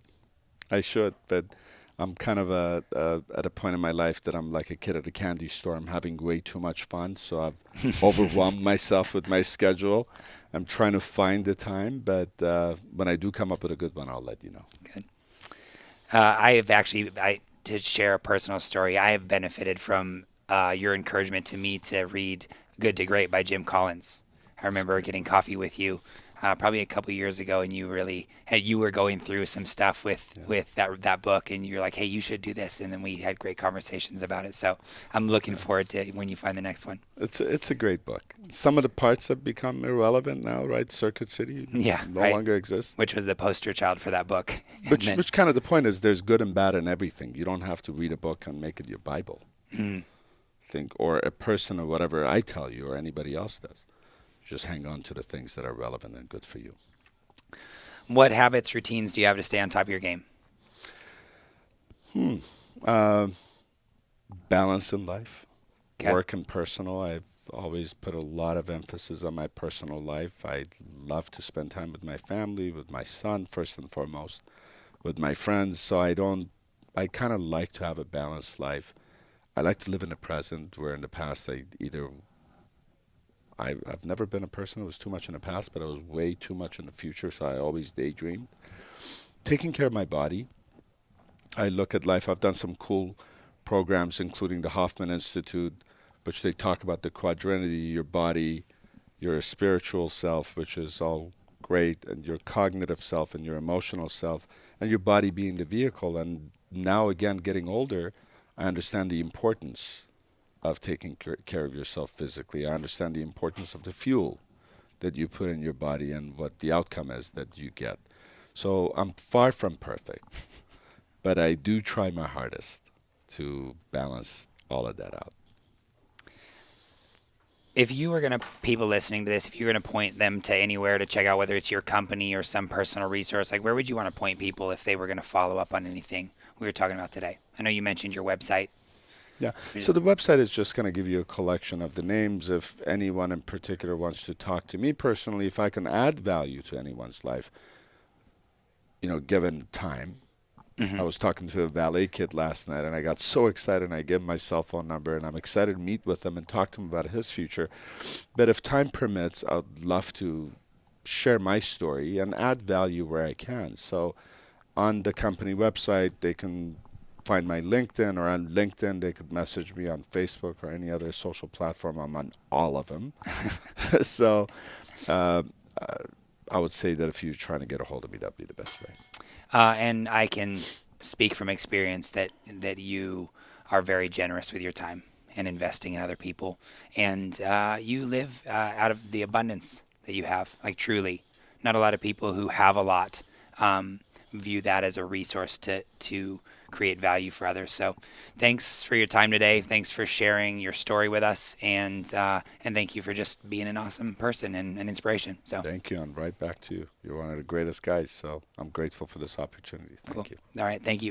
but I'm kind of at a point in my life that I'm like a kid at a candy store. I'm having way too much fun, so I've overwhelmed myself with my schedule. I'm trying to find the time, but when I do come up with a good one, I'll let you know. Good. To share a personal story, I have benefited from your encouragement to me to read Good to Great by Jim Collins. I remember getting coffee with you probably a couple years ago, and you were going through some stuff with that book, and you're like, hey, you should do this, and then we had great conversations about it. So I'm looking forward to when you find the next one. It's a great book. Some of the parts have become irrelevant now, right? Circuit City no longer exists. Which was the poster child for that book. Which kind of the point is there's good and bad in everything. You don't have to read a book and make it your Bible. Or a person or whatever I tell you or anybody else does. Just hang on to the things that are relevant and good for you. What habits, routines do you have to stay on top of your game? Balance in life, Okay. work and personal. I've always put a lot of emphasis on my personal life. I love to spend time with my family, with my son, first and foremost, with my friends. So I kind of like to have a balanced life. I like to live in the present, where in the past I've never been a person who was too much in the past, but I was way too much in the future, so I always daydreamed. Taking care of my body. I look at life. I've done some cool programs, including the Hoffman Institute, which they talk about the quadrinity, your body, your spiritual self, which is all great, and your cognitive self and your emotional self, and your body being the vehicle. And now, again, getting older, I understand the importance of taking care of yourself physically. I understand the importance of the fuel that you put in your body and what the outcome is that you get. So I'm far from perfect, but I do try my hardest to balance all of that out. If you were people listening to this, if you were going to point them to anywhere to check out, whether it's your company or some personal resource, like where would you want to point people if they were going to follow up on anything we were talking about today? I know you mentioned your website. Yeah. So the website is just going to give you a collection of the names. If anyone in particular wants to talk to me personally, if I can add value to anyone's life, given time. I was talking to a valet kid last night, and I got so excited, and I gave him my cell phone number, and I'm excited to meet with him and talk to him about his future. But if time permits, I'd love to share my story and add value where I can. So on the company website, they can find my LinkedIn, or on LinkedIn, they could message me on Facebook or any other social platform. I'm on all of them. So uh, I would say that if you're trying to get a hold of me, that'd be the best way. And I can speak from experience that you are very generous with your time and investing in other people, and you live out of the abundance that you have. Like, truly, not a lot of people who have a lot view that as a resource to create value for others. So thanks for your time today. Thanks for sharing your story with us, and thank you for just being an awesome person and an inspiration. So Thank you, and right back to you. You're one of the greatest guys, so I'm grateful for this opportunity. Thank you. All right, thank you.